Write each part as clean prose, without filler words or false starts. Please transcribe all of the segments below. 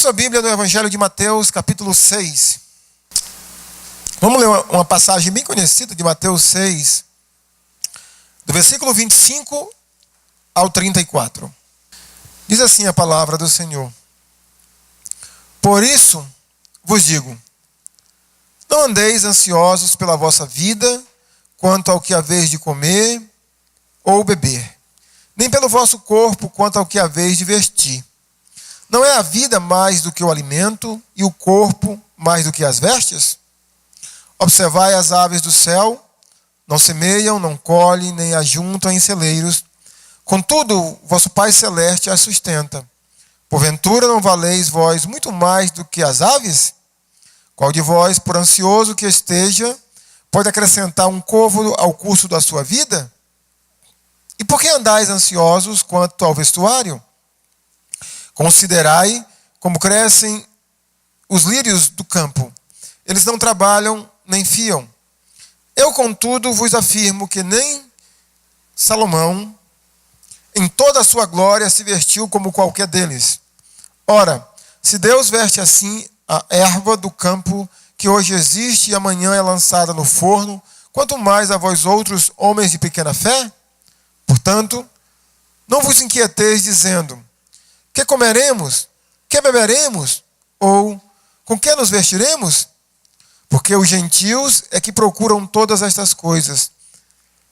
sua Bíblia no Evangelho de Mateus, capítulo 6. Vamos ler uma passagem bem conhecida de Mateus 6, do versículo 25 ao 34. Diz assim a palavra do Senhor: Por isso vos digo, não andeis ansiosos pela vossa vida, quanto ao que haveis de comer ou beber, nem pelo vosso corpo, quanto ao que haveis de vestir. Não é a vida mais do que o alimento, e o corpo mais do que as vestes? Observai as aves do céu, não semeiam, não colhem, nem ajuntam em celeiros. Contudo, vosso Pai Celeste as sustenta. Porventura não valeis vós muito mais do que as aves? Qual de vós, por ansioso que esteja, pode acrescentar um côvado ao curso da sua vida? E por que andais ansiosos quanto ao vestuário? Considerai como crescem os lírios do campo. Eles não trabalham nem fiam. Eu, contudo, vos afirmo que nem Salomão, em toda a sua glória, se vestiu como qualquer deles. Ora, se Deus veste assim a erva do campo, que hoje existe e amanhã é lançada no forno, quanto mais a vós outros, homens de pequena fé? Portanto, não vos inquieteis dizendo: que comeremos? Que beberemos? Ou com que nos vestiremos? Porque os gentios é que procuram todas estas coisas,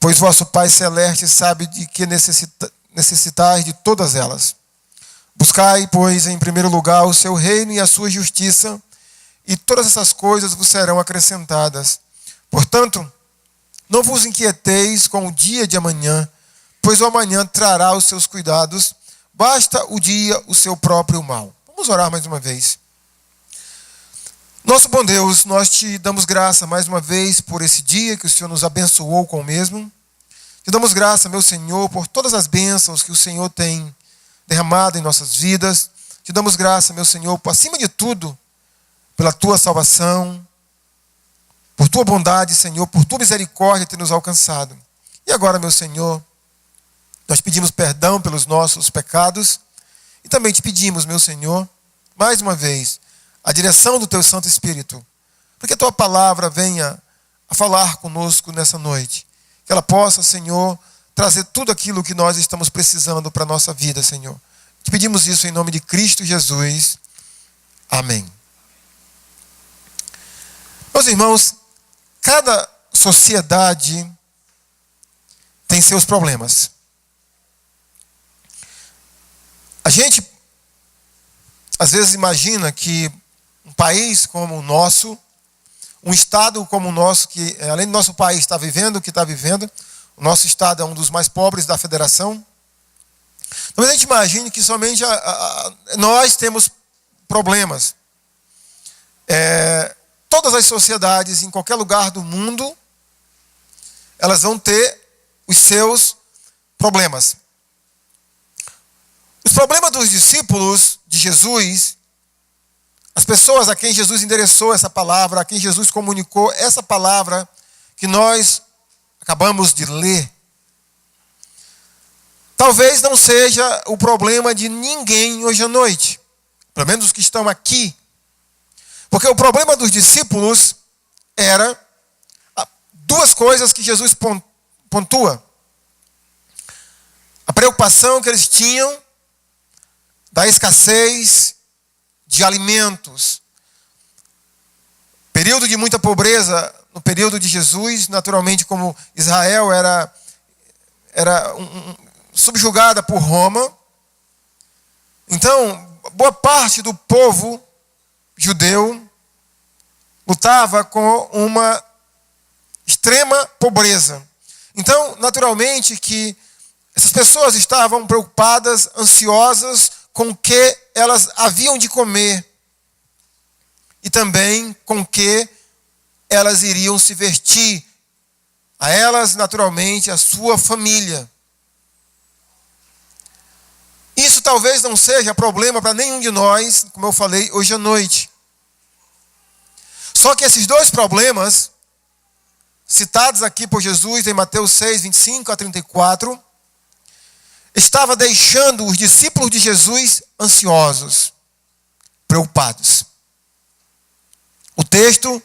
pois vosso Pai Celeste sabe de que necessitais de todas elas. Buscai, pois, em primeiro lugar o seu reino e a sua justiça, e todas essas coisas vos serão acrescentadas. Portanto, não vos inquieteis com o dia de amanhã, pois o amanhã trará os seus cuidados. Basta o dia o seu próprio mal. Vamos orar mais uma vez. Nosso bom Deus, nós te damos graça mais uma vez por esse dia que o Senhor nos abençoou com o mesmo. Te damos graça, meu Senhor, por todas as bênçãos que o Senhor tem derramado em nossas vidas. Te damos graça, meu Senhor, por acima de tudo, pela tua salvação, por tua bondade, Senhor, por tua misericórdia ter nos alcançado. E agora, meu Senhor, nós pedimos perdão pelos nossos pecados e também te pedimos, meu Senhor, mais uma vez, a direção do teu Santo Espírito, para que a tua palavra venha a falar conosco nessa noite. Que ela possa, Senhor, trazer tudo aquilo que nós estamos precisando para a nossa vida, Senhor. Te pedimos isso em nome de Cristo Jesus. Amém. Meus irmãos, cada sociedade tem seus problemas. A gente, às vezes, imagina que um país como o nosso, um estado como o nosso, que além do nosso país estar vivendo o que está vivendo, o nosso estado é um dos mais pobres da federação. Talvez a gente imagine que somente nós temos problemas. Todas as sociedades, em qualquer lugar do mundo, elas vão ter os seus problemas. Os problemas dos discípulos de Jesus, as pessoas a quem Jesus endereçou essa palavra, a quem Jesus comunicou essa palavra que nós acabamos de ler, talvez não seja o problema de ninguém hoje à noite, pelo menos os que estão aqui. Porque o problema dos discípulos era duas coisas que Jesus pontua. A preocupação que eles tinham da escassez de alimentos. Período de muita pobreza no período de Jesus, naturalmente, como Israel era subjugada por Roma. Então, boa parte do povo judeu lutava com uma extrema pobreza. Então, naturalmente que essas pessoas estavam preocupadas, ansiosas com o que elas haviam de comer e também com o que elas iriam se vestir. A elas, naturalmente, a sua família. Isso talvez não seja problema para nenhum de nós, como eu falei hoje à noite. Só que esses dois problemas, citados aqui por Jesus em Mateus 6, 25 a 34, estava deixando os discípulos de Jesus ansiosos. preocupados. O texto,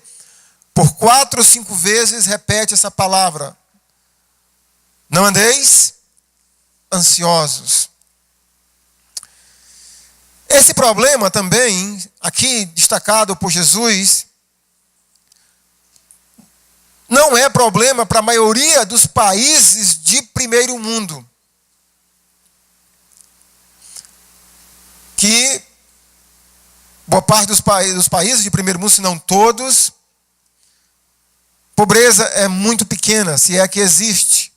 por 4 ou 5 vezes, repete essa palavra. Não andeis ansiosos. Esse problema também, aqui destacado por Jesus, não é problema para a maioria dos países de primeiro mundo. Que boa parte dos países de primeiro mundo, se não todos, pobreza é muito pequena, se é que existe.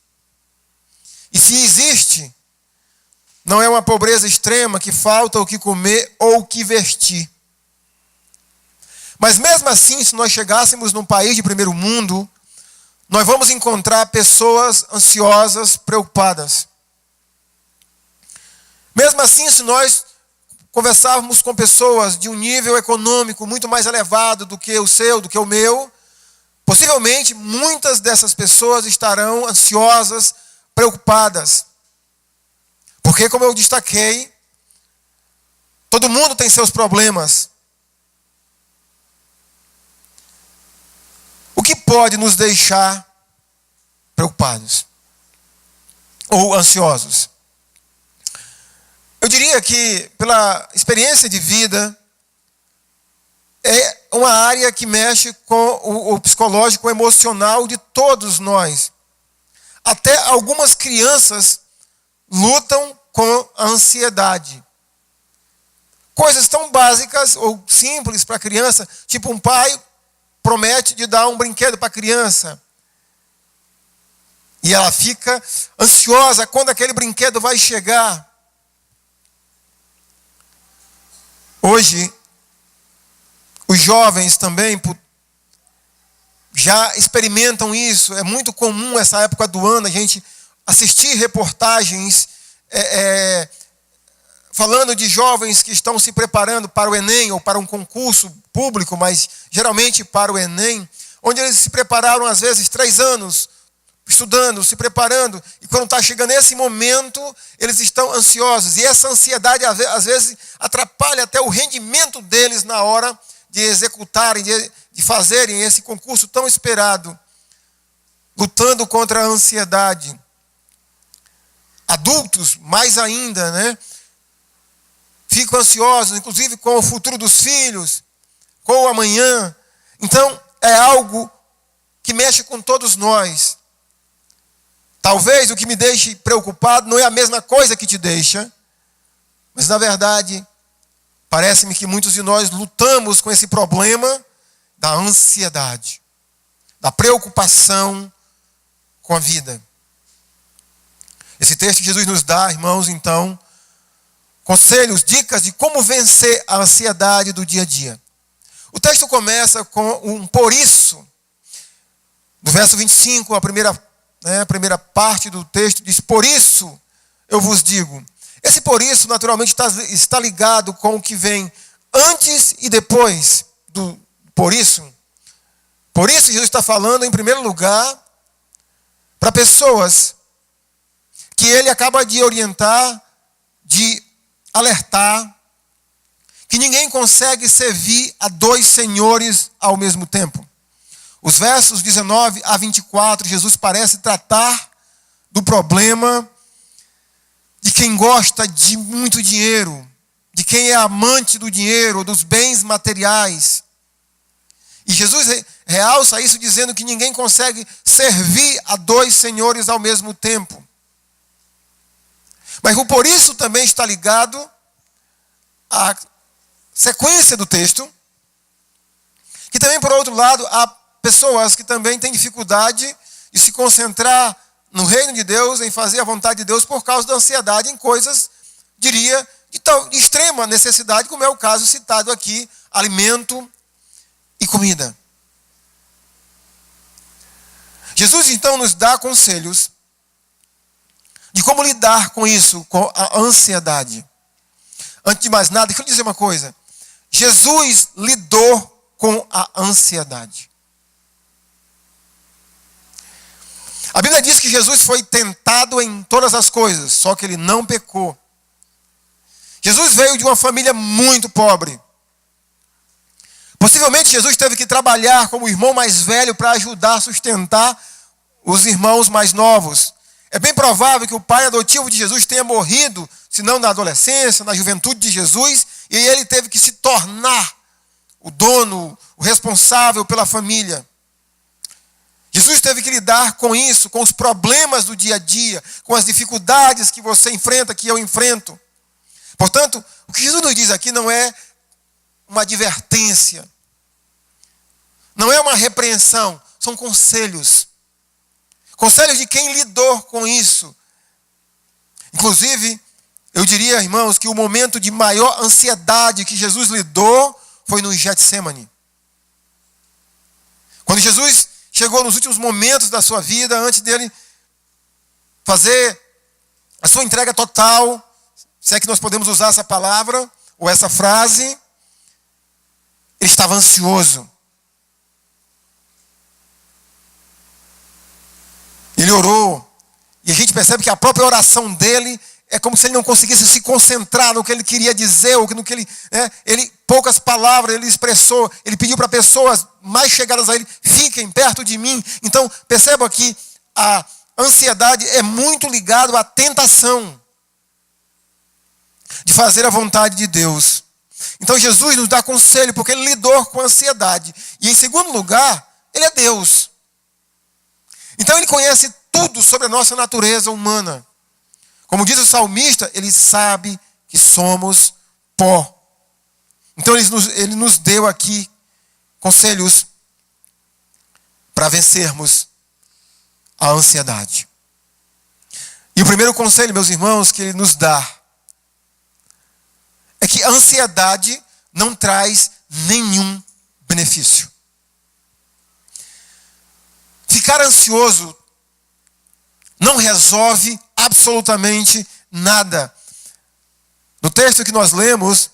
E se existe, não é uma pobreza extrema que falta o que comer ou o que vestir. Mas mesmo assim, se nós chegássemos num país de primeiro mundo, nós vamos encontrar pessoas ansiosas, preocupadas. Mesmo assim, se nós conversarmos com pessoas de um nível econômico muito mais elevado do que o seu, do que o meu, possivelmente muitas dessas pessoas estarão ansiosas, preocupadas. Porque, como eu destaquei, todo mundo tem seus problemas. O que pode nos deixar preocupados ou ansiosos? Eu diria que, pela experiência de vida, é uma área que mexe com o psicológico, o emocional de todos nós. Até algumas crianças lutam com a ansiedade. Coisas tão básicas ou simples para a criança, tipo um pai promete de dar um brinquedo para a criança. E ela fica ansiosa quando aquele brinquedo vai chegar. Hoje, os jovens também já experimentam isso. É muito comum essa época do ano a gente assistir reportagens falando de jovens que estão se preparando para o Enem ou para um concurso público, mas geralmente para o Enem, onde eles se prepararam às vezes 3 anos, estudando, se preparando, e quando está chegando esse momento, eles estão ansiosos. E essa ansiedade às vezes atrapalha até o rendimento deles na hora de executarem, de fazerem esse concurso tão esperado, lutando contra a ansiedade. Adultos, mais ainda, né? Ficam ansiosos, inclusive com o futuro dos filhos, com o amanhã. Então, é algo que mexe com todos nós. Talvez o que me deixe preocupado não é a mesma coisa que te deixa, mas na verdade, parece-me que muitos de nós lutamos com esse problema da ansiedade, da preocupação com a vida. Esse texto que Jesus nos dá, irmãos, então, conselhos, dicas de como vencer a ansiedade do dia a dia. O texto começa com um por isso. No verso 25, a primeira parte do texto diz: por isso eu vos digo. Esse por isso, naturalmente, está ligado com o que vem antes e depois do por isso. Por isso, Jesus está falando, em primeiro lugar, para pessoas que ele acaba de orientar, de alertar, que ninguém consegue servir a 2 senhores ao mesmo tempo. Os versos 19 a 24, Jesus parece tratar do problema de quem gosta de muito dinheiro, de quem é amante do dinheiro, dos bens materiais. E Jesus realça isso dizendo que ninguém consegue servir a 2 senhores ao mesmo tempo. Mas o por isso também está ligado à sequência do texto, que também, por outro lado, há pessoas que também têm dificuldade de se concentrar no reino de Deus, em fazer a vontade de Deus, por causa da ansiedade em coisas, diria, de extrema necessidade, como é o caso citado aqui, alimento e comida. Jesus, então, nos dá conselhos de como lidar com isso, com a ansiedade. Antes de mais nada, deixa eu dizer uma coisa. Jesus lidou com a ansiedade. A Bíblia diz que Jesus foi tentado em todas as coisas, só que ele não pecou. Jesus veio de uma família muito pobre. Possivelmente Jesus teve que trabalhar como irmão mais velho para ajudar a sustentar os irmãos mais novos. É bem provável que o pai adotivo de Jesus tenha morrido, se não na adolescência, na juventude de Jesus, e ele teve que se tornar o dono, o responsável pela família. Jesus teve que lidar com isso, com os problemas do dia a dia, com as dificuldades que você enfrenta, que eu enfrento. Portanto, o que Jesus nos diz aqui não é uma advertência, não é uma repreensão, são conselhos. Conselhos de quem lidou com isso. Inclusive, eu diria, irmãos, que o momento de maior ansiedade que Jesus lidou foi no Getsemane. Quando Jesus chegou nos últimos momentos da sua vida, antes dele fazer a sua entrega total, se é que nós podemos usar essa palavra ou essa frase, ele estava ansioso. Ele orou, e a gente percebe que a própria oração dele é como se ele não conseguisse se concentrar no que ele queria dizer, ou no que ele poucas palavras ele expressou, ele pediu para pessoas mais chegadas a ele, fiquem perto de mim. Então, perceba que a ansiedade é muito ligada à tentação de fazer a vontade de Deus. Então, Jesus nos dá conselho, porque ele lidou com a ansiedade. E em segundo lugar, ele é Deus. Então, ele conhece tudo sobre a nossa natureza humana. Como diz o salmista, ele sabe que somos pó. Então ele nos deu aqui conselhos para vencermos a ansiedade. E o primeiro conselho, meus irmãos, que ele nos dá é que a ansiedade não traz nenhum benefício. Ficar ansioso não resolve absolutamente nada. No texto que nós lemos,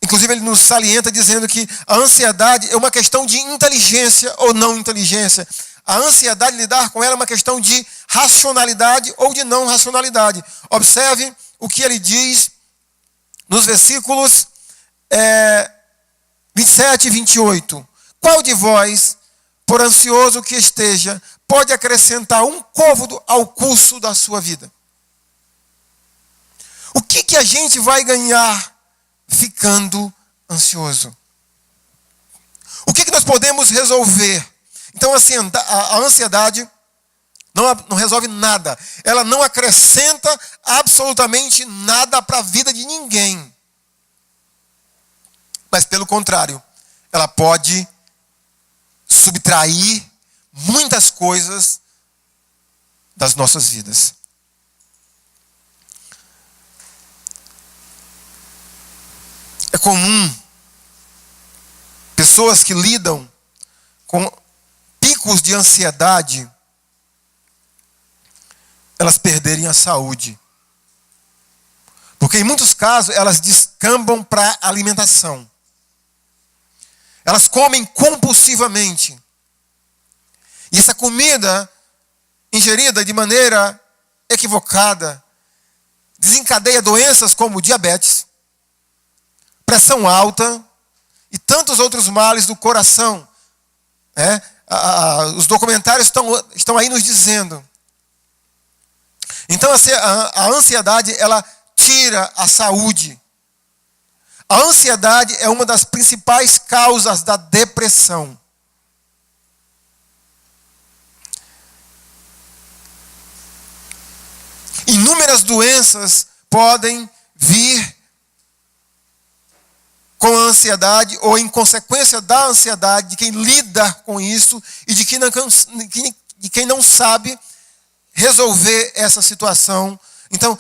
inclusive ele nos salienta dizendo que a ansiedade é uma questão de inteligência ou não inteligência. A ansiedade, lidar com ela, é uma questão de racionalidade ou de não racionalidade. Observe o que ele diz nos versículos 27 e 28. Qual de vós, por ansioso que esteja, pode acrescentar um côvado ao curso da sua vida? O que a gente vai ganhar ficando ansioso? O que nós podemos resolver? Então, assim, a ansiedade não resolve nada. Ela não acrescenta absolutamente nada para a vida de ninguém. Mas, pelo contrário, ela pode subtrair muitas coisas das nossas vidas. É comum pessoas que lidam com picos de ansiedade, elas perderem a saúde. Porque em muitos casos elas descambam para a alimentação. Elas comem compulsivamente. E essa comida ingerida de maneira equivocada desencadeia doenças como diabetes, pressão alta e tantos outros males do coração. Os documentários estão aí nos dizendo. Então a ansiedade, ela tira a saúde. A ansiedade é uma das principais causas da depressão. Inúmeras doenças podem vir com a ansiedade ou em consequência da ansiedade de quem lida com isso e de quem não sabe resolver essa situação. Então,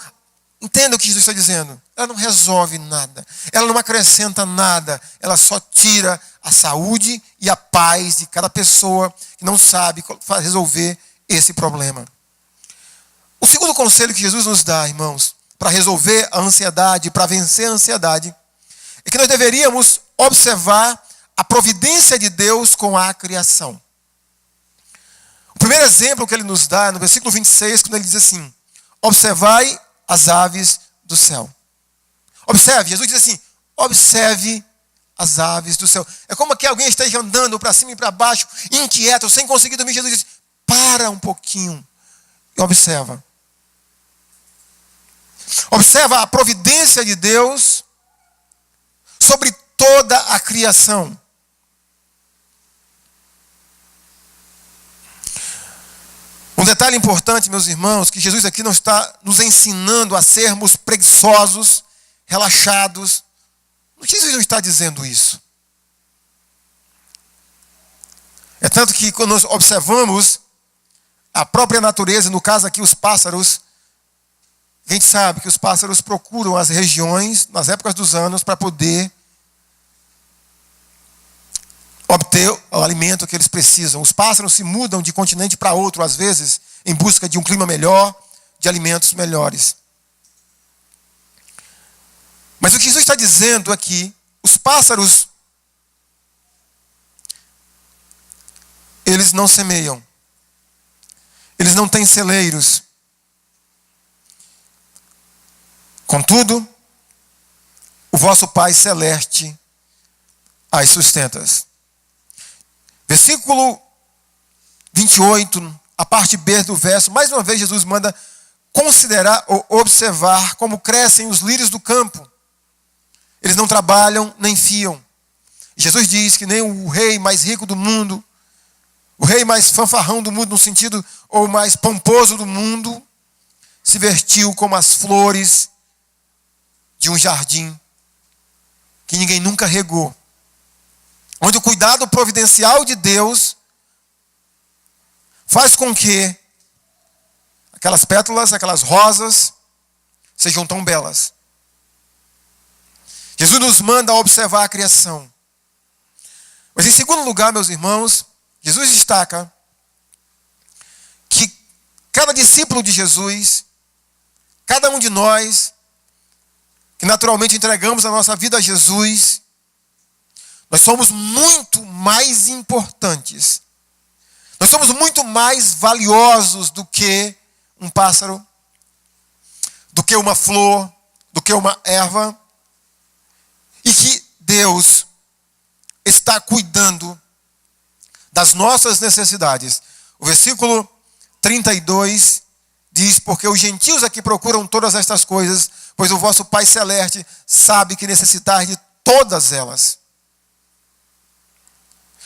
entenda o que Jesus está dizendo. Ela não resolve nada. Ela não acrescenta nada. Ela só tira a saúde e a paz de cada pessoa que não sabe resolver esse problema. O segundo conselho que Jesus nos dá, irmãos, para resolver a ansiedade, para vencer a ansiedade, é que nós deveríamos observar a providência de Deus com a criação. O primeiro exemplo que ele nos dá é no versículo 26, quando ele diz assim: observai as aves do céu. Observe, Jesus diz assim: observe as aves do céu. É como que alguém esteja andando para cima e para baixo, inquieto, sem conseguir dormir. Jesus diz: para um pouquinho e observa. Observa a providência de Deus sobre toda a criação. Um detalhe importante, meus irmãos, que Jesus aqui não está nos ensinando a sermos preguiçosos, relaxados. Jesus não está dizendo isso. É tanto que quando nós observamos a própria natureza, no caso aqui os pássaros, a gente sabe que os pássaros procuram as regiões, nas épocas dos anos, para poder obter o alimento que eles precisam. Os pássaros se mudam de continente para outro, às vezes, em busca de um clima melhor, de alimentos melhores. Mas o que Jesus está dizendo aqui, os pássaros, eles não semeiam. Eles não têm celeiros. Contudo, o vosso Pai Celeste as sustenta. Versículo 28, a parte B do verso, mais uma vez Jesus manda considerar ou observar como crescem os lírios do campo. Eles não trabalham nem fiam. Jesus diz que nem o rei mais rico do mundo, o rei mais fanfarrão do mundo, no sentido, ou mais pomposo do mundo, se vestiu como as flores de um jardim que ninguém nunca regou. Onde o cuidado providencial de Deus faz com que aquelas pétalas, aquelas rosas, sejam tão belas. Jesus nos manda observar a criação. Mas em segundo lugar, meus irmãos, Jesus destaca que cada discípulo de Jesus, cada um de nós, que naturalmente entregamos a nossa vida a Jesus, nós somos muito mais importantes. Nós somos muito mais valiosos do que um pássaro, do que uma flor, do que uma erva. E que Deus está cuidando das nossas necessidades. O versículo 32 diz: porque os gentios aqui procuram todas estas coisas, pois o vosso Pai Celeste sabe que necessitais de todas elas.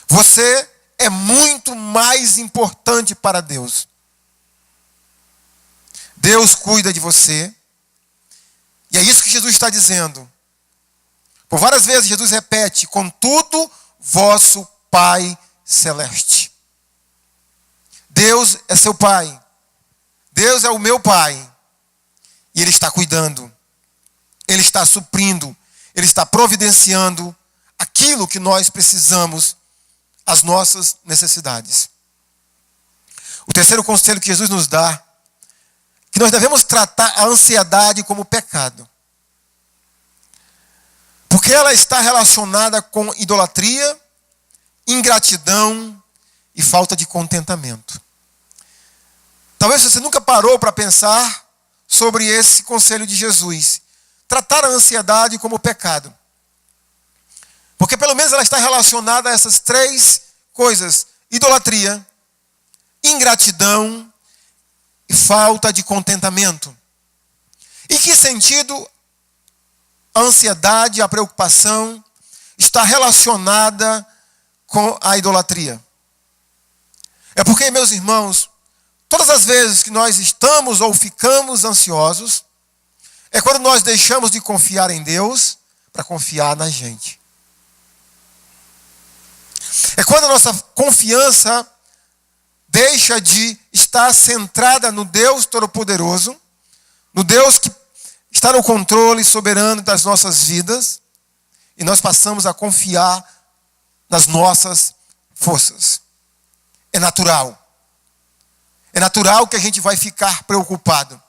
Você é muito mais importante para Deus. Deus cuida de você. E é isso que Jesus está dizendo. Por várias vezes Jesus repete: contudo, vosso Pai Celeste. Deus é seu Pai. Deus é o meu Pai. E Ele está cuidando. Ele está suprindo. Ele está providenciando aquilo que nós precisamos, as nossas necessidades. O terceiro conselho que Jesus nos dá, que nós devemos tratar a ansiedade como pecado. Porque ela está relacionada com idolatria, ingratidão e falta de contentamento. Talvez você nunca parou para pensar sobre esse conselho de Jesus. Tratar a ansiedade como pecado. Porque pelo menos ela está relacionada a essas três coisas: idolatria, ingratidão e falta de contentamento. Em que sentido a ansiedade, a preocupação está relacionada com a idolatria? É porque, meus irmãos, todas as vezes que nós estamos ou ficamos ansiosos, é quando nós deixamos de confiar em Deus para confiar na gente. É quando a nossa confiança deixa de estar centrada no Deus Todo-Poderoso, no Deus que está no controle soberano das nossas vidas, e nós passamos a confiar nas nossas forças. É natural. É natural que a gente vai ficar preocupado.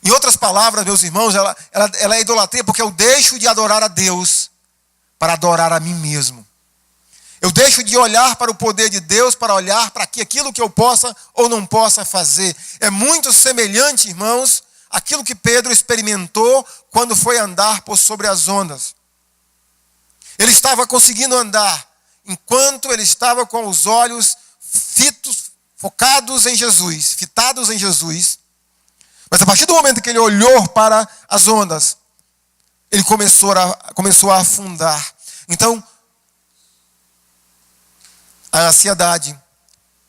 Em outras palavras, meus irmãos, ela é idolatria porque eu deixo de adorar a Deus para adorar a mim mesmo. Eu deixo de olhar para o poder de Deus para olhar para aquilo que eu possa ou não possa fazer. É muito semelhante, irmãos, àquilo que Pedro experimentou quando foi andar por sobre as ondas. Ele estava conseguindo andar enquanto ele estava com os olhos focados em Jesus, fitados em Jesus. Mas a partir do momento que ele olhou para as ondas, ele começou a afundar. Então, a ansiedade,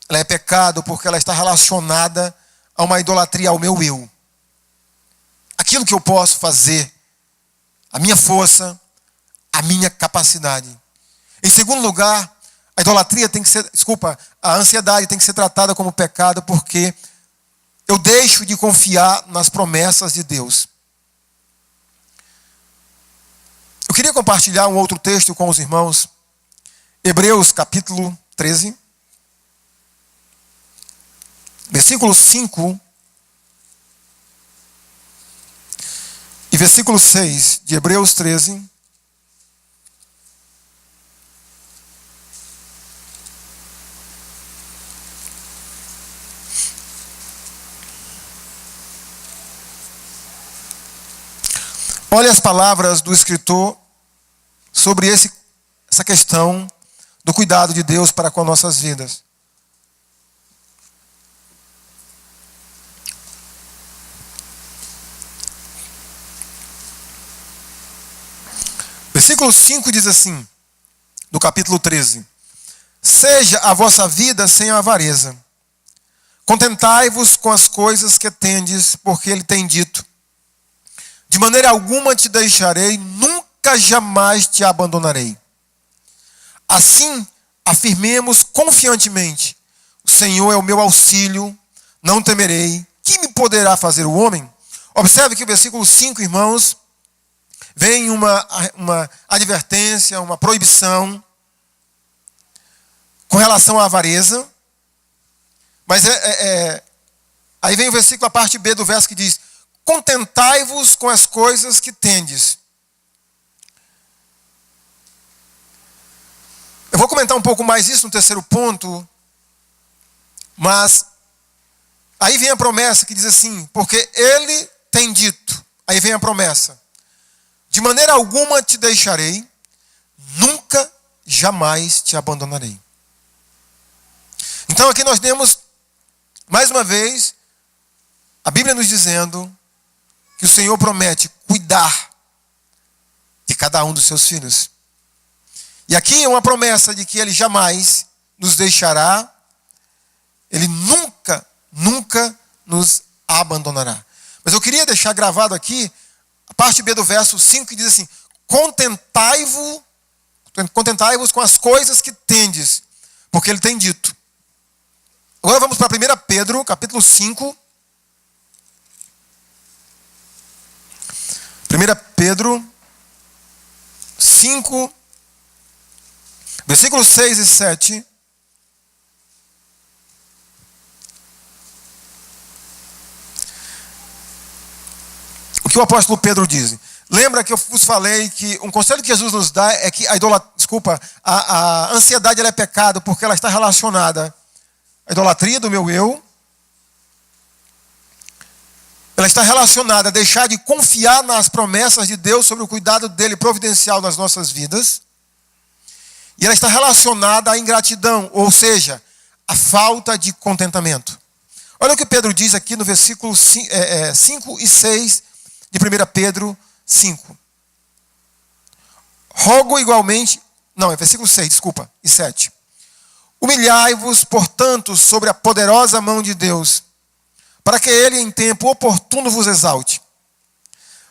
ela é pecado porque ela está relacionada a uma idolatria ao meu eu. Aquilo que eu posso fazer, a minha força, a minha capacidade. Em segundo lugar, a ansiedade tem que ser tratada como pecado porque eu deixo de confiar nas promessas de Deus. Eu queria compartilhar um outro texto com os irmãos. Hebreus capítulo 13. Versículo 5 e versículo 6 de Hebreus 13. Olha as palavras do escritor sobre essa questão do cuidado de Deus para com nossas vidas. Versículo 5 diz assim, do capítulo 13: Seja a vossa vida sem avareza. Contentai-vos com as coisas que tendes, porque ele tem dito: de maneira alguma te deixarei, nunca jamais te abandonarei. Assim, afirmemos confiantemente: o Senhor é o meu auxílio, não temerei. Que me poderá fazer o homem? Observe que o versículo 5, irmãos, vem uma advertência, uma proibição com relação à avareza. Mas aí vem o versículo, a parte B do verso que diz: contentai-vos com as coisas que tendes. Eu vou comentar um pouco mais isso no terceiro ponto, mas aí vem a promessa que diz assim: porque ele tem dito. Aí vem a promessa: de maneira alguma te deixarei, nunca, jamais te abandonarei. Então aqui nós temos, mais uma vez, a Bíblia nos dizendo que o Senhor promete cuidar de cada um dos seus filhos. E aqui é uma promessa de que Ele jamais nos deixará, Ele nunca, nunca nos abandonará. Mas eu queria deixar gravado aqui a parte B do verso 5 que diz assim: contentai-vos com as coisas que tendes, porque Ele tem dito. Agora vamos para 1 Pedro, capítulo 5. 1 Pedro 5, versículos 6 e 7. O que o apóstolo Pedro diz? Lembra que eu vos falei que um conselho que Jesus nos dá é que a ansiedade ela é pecado porque ela está relacionada à idolatria do meu eu. Ela está relacionada a deixar de confiar nas promessas de Deus sobre o cuidado dele providencial nas nossas vidas. E ela está relacionada à ingratidão, ou seja, à falta de contentamento. Olha o que Pedro diz aqui no versículo 5 e 6 de 1 Pedro 5. Rogo igualmente... Não, é versículo 6, desculpa, e 7. Humilhai-vos, portanto, sobre a poderosa mão de Deus, para que ele em tempo oportuno vos exalte,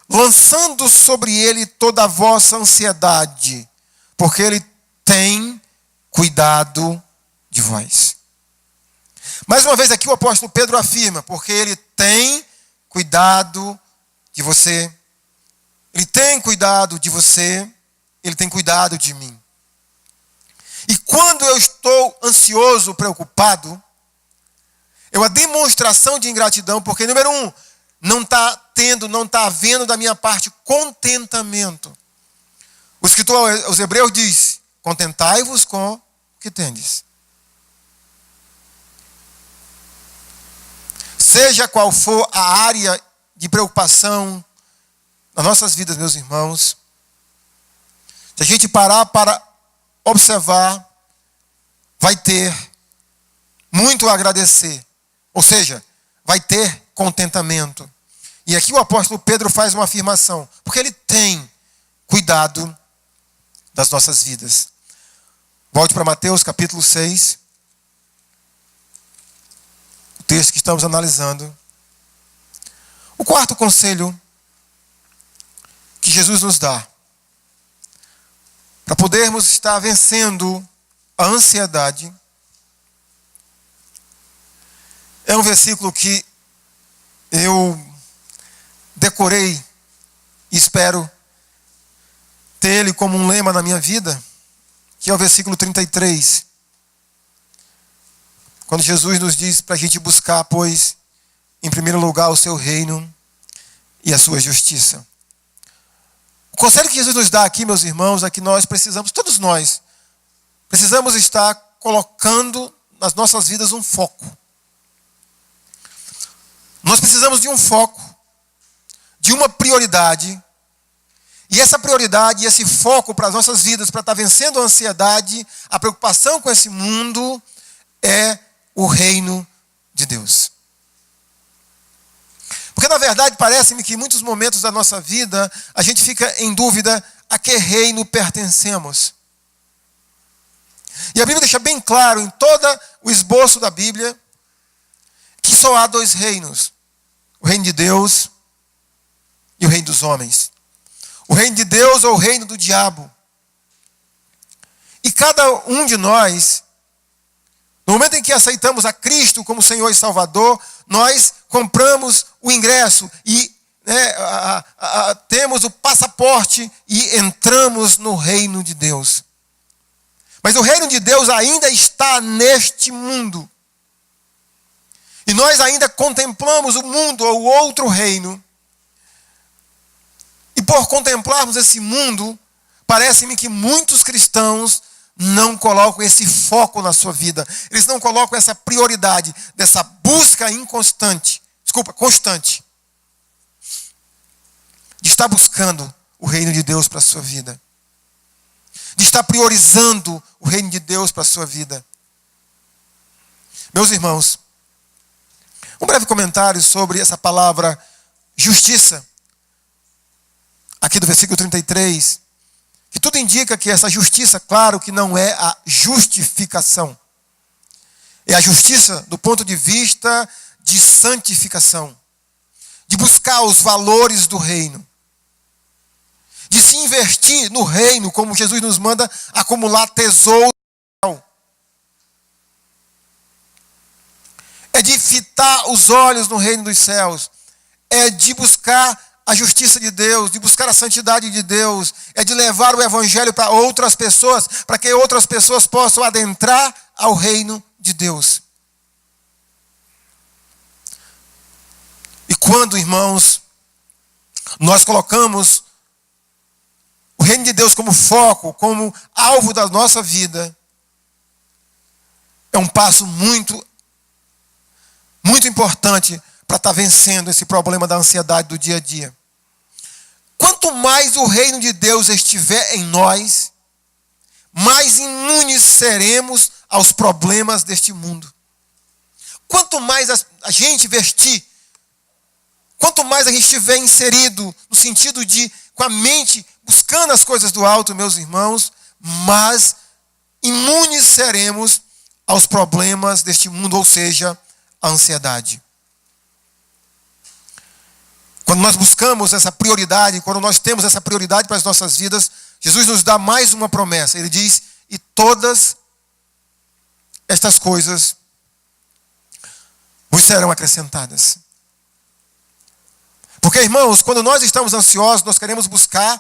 lançando sobre ele toda a vossa ansiedade, porque ele tem cuidado de vós. Mais uma vez aqui o apóstolo Pedro afirma: porque ele tem cuidado de você, ele tem cuidado de você, ele tem cuidado de mim. E quando eu estou ansioso, preocupado, é uma demonstração de ingratidão, porque, número 1, não está havendo da minha parte contentamento. O escritor aos Hebreus diz: contentai-vos com o que tendes. Seja qual for a área de preocupação nas nossas vidas, meus irmãos, Se a gente parar para observar, vai ter muito a agradecer. Ou seja, vai ter contentamento. E aqui o apóstolo Pedro faz uma afirmação, porque ele tem cuidado das nossas vidas. Volte para Mateus capítulo 6. O texto que estamos analisando. O quarto conselho que Jesus nos dá para podermos estar vencendo a ansiedade é um versículo que eu decorei e espero ter ele como um lema na minha vida, que é o versículo 33. Quando Jesus nos diz para a gente buscar, pois, em primeiro lugar o seu reino e a sua justiça. O conselho que Jesus nos dá aqui, meus irmãos, é que nós precisamos, todos nós, precisamos estar colocando nas nossas vidas um foco. Nós precisamos de um foco, de uma prioridade. E essa prioridade e esse foco para as nossas vidas, para estar vencendo a ansiedade, a preocupação com esse mundo, é o reino de Deus. Porque na verdade parece-me que em muitos momentos da nossa vida a gente fica em dúvida a que reino pertencemos. E a Bíblia deixa bem claro em todo o esboço da Bíblia que só há dois reinos: o reino de Deus e o reino dos homens. O reino de Deus ou o reino do diabo. E cada um de nós, no momento em que aceitamos a Cristo como Senhor e Salvador, nós compramos o ingresso e temos o passaporte e entramos no reino de Deus. Mas o reino de Deus ainda está neste mundo. E nós ainda contemplamos o mundo ou outro reino. E por contemplarmos esse mundo, parece-me que muitos cristãos não colocam esse foco na sua vida. Eles não colocam essa prioridade dessa busca constante. De estar buscando o reino de Deus para a sua vida. De estar priorizando o reino de Deus para a sua vida. Meus irmãos, um breve comentário sobre essa palavra justiça. Aqui do versículo 33. Que tudo indica que essa justiça, claro que não é a justificação. É a justiça do ponto de vista de santificação. De buscar os valores do reino. De se investir no reino, como Jesus nos manda acumular tesouro. É de fitar os olhos no reino dos céus. É de buscar a justiça de Deus, de buscar a santidade de Deus. É de levar o evangelho para outras pessoas, para que outras pessoas possam adentrar ao reino de Deus. E quando, irmãos, nós colocamos o reino de Deus como foco, como alvo da nossa vida, é um passo muito importante para estar vencendo esse problema da ansiedade do dia a dia. Quanto mais o reino de Deus estiver em nós, mais imunes seremos aos problemas deste mundo. Quanto mais a gente vestir, quanto mais a gente estiver inserido no sentido de, com a mente, buscando as coisas do alto, meus irmãos, mais imunes seremos aos problemas deste mundo, ou seja, a ansiedade. Quando nós buscamos essa prioridade, quando nós temos essa prioridade para as nossas vidas, Jesus nos dá mais uma promessa. Ele diz: e todas estas coisas vos serão acrescentadas. Porque, irmãos, quando nós estamos ansiosos, nós queremos buscar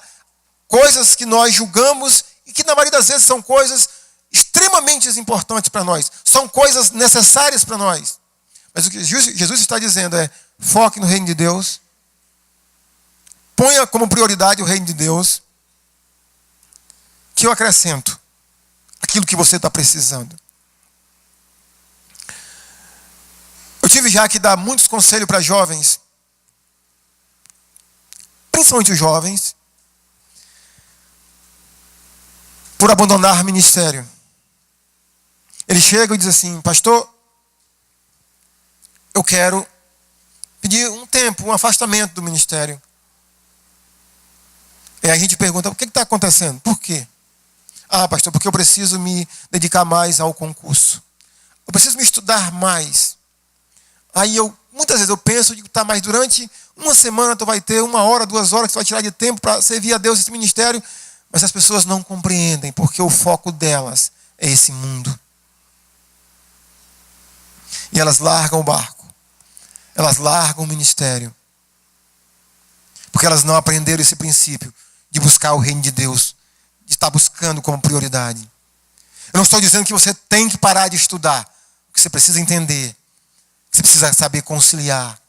coisas que nós julgamos e que na maioria das vezes são coisas extremamente importantes para nós. São coisas necessárias para nós. Mas o que Jesus está dizendo é: foque no reino de Deus. Ponha como prioridade o reino de Deus, que eu acrescento aquilo que você está precisando. Eu tive já que dar muitos conselhos para jovens, principalmente os jovens, por abandonar o ministério. Ele chega e diz assim: pastor, eu quero pedir um tempo, um afastamento do ministério. E aí a gente pergunta: o que está acontecendo? Por quê? Ah, pastor, porque eu preciso me dedicar mais ao concurso. Eu preciso me estudar mais. Aí muitas vezes eu penso, digo, tá, mas durante uma semana tu vai ter 1 hora, 2 horas que tu vai tirar de tempo para servir a Deus esse ministério. Mas as pessoas não compreendem, porque o foco delas é esse mundo. E elas largam o barco. Elas largam o ministério. Porque elas não aprenderam esse princípio de buscar o reino de Deus, de estar buscando como prioridade. Eu não estou dizendo que você tem que parar de estudar. O que você precisa entender, você precisa saber conciliar.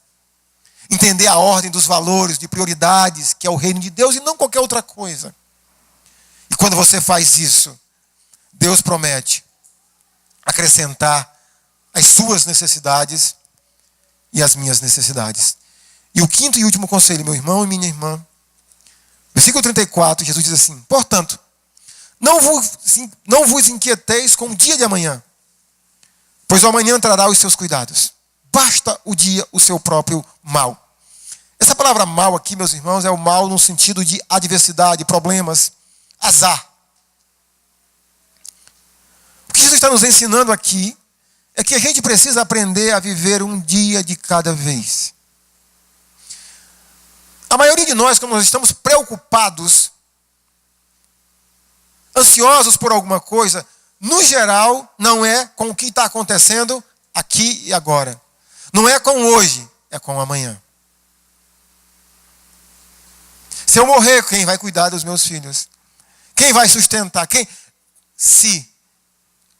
Entender a ordem dos valores, de prioridades, que é o reino de Deus e não qualquer outra coisa. E quando você faz isso, Deus promete acrescentar as suas necessidades e as minhas necessidades. E o quinto e último conselho, meu irmão e minha irmã. Versículo 34, Jesus diz assim: portanto, não vos inquieteis com o dia de amanhã, pois o amanhã trará os seus cuidados. Basta o dia o seu próprio mal. Essa palavra mal aqui, meus irmãos, é o mal no sentido de adversidade, problemas, azar. O que Jesus está nos ensinando aqui é que a gente precisa aprender a viver um dia de cada vez. A maioria de nós, quando nós estamos preocupados, ansiosos por alguma coisa, no geral, não é com o que está acontecendo aqui e agora. Não é com hoje, é com amanhã. Se eu morrer, quem vai cuidar dos meus filhos? Quem vai sustentar? Se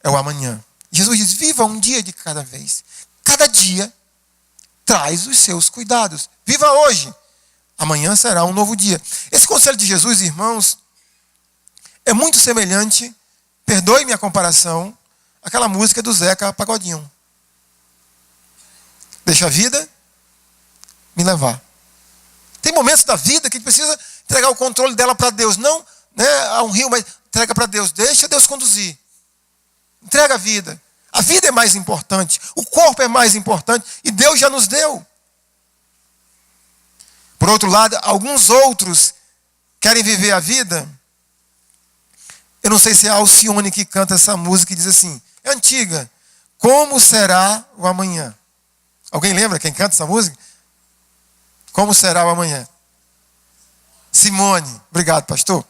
é o amanhã. Jesus diz: viva um dia de cada vez. Cada dia traz os seus cuidados. Viva hoje. Amanhã será um novo dia. Esse conselho de Jesus, irmãos, é muito semelhante, perdoe-me a comparação, àquela música do Zeca Pagodinho. Deixa a vida me levar. Tem momentos da vida que a gente precisa entregar o controle dela para Deus. Não, a um rio, mas entrega para Deus. Deixa Deus conduzir. Entrega a vida. A vida é mais importante. O corpo é mais importante. E Deus já nos deu. Por outro lado, alguns outros querem viver a vida. Eu não sei se é a Alcione que canta essa música e diz assim, é antiga: como será o amanhã? Alguém lembra quem canta essa música? Como será o amanhã? Simone. Obrigado, pastor.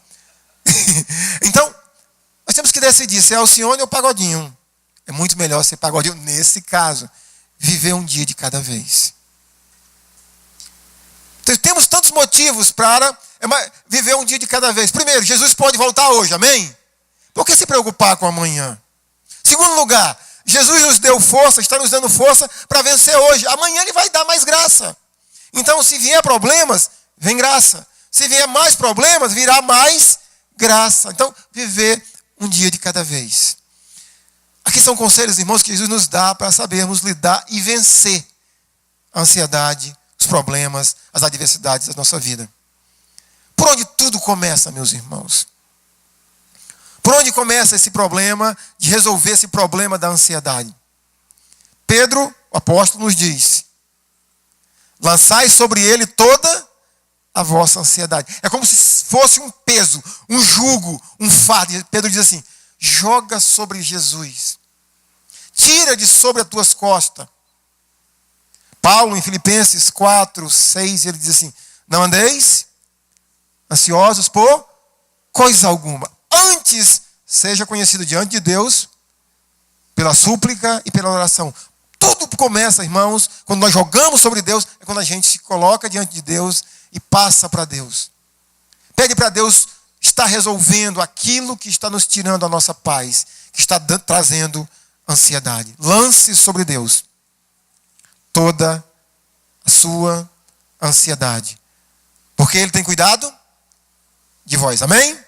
Então, nós temos que decidir se é Alcione ou Pagodinho. É muito melhor ser Pagodinho nesse caso. Viver um dia de cada vez. Então, temos tantos motivos para viver um dia de cada vez. Primeiro, Jesus pode voltar hoje, amém? Por que se preocupar com amanhã? Segundo lugar, Jesus nos deu força, está nos dando força para vencer hoje. Amanhã Ele vai dar mais graça. Então, se vier problemas, vem graça. Se vier mais problemas, virá mais graça. Então, viver um dia de cada vez. Aqui são conselhos, irmãos, que Jesus nos dá para sabermos lidar e vencer a ansiedade, os problemas, as adversidades da nossa vida. Por onde tudo começa, meus irmãos? Por onde começa esse problema de resolver esse problema da ansiedade? Pedro, o apóstolo, nos diz: lançai sobre ele toda a vossa ansiedade. É como se fosse um peso, um jugo, um fardo. Pedro diz assim: joga sobre Jesus. Tira de sobre as tuas costas. Paulo, em Filipenses 4, 6, ele diz assim: não andeis ansiosos por coisa alguma. Antes, seja conhecido diante de Deus pela súplica e pela oração. Tudo começa, irmãos, quando nós jogamos sobre Deus, é quando a gente se coloca diante de Deus e passa para Deus. Pede para Deus estar resolvendo aquilo que está nos tirando a nossa paz, que está trazendo ansiedade. Lance sobre Deus toda a sua ansiedade, porque Ele tem cuidado de vós. Amém?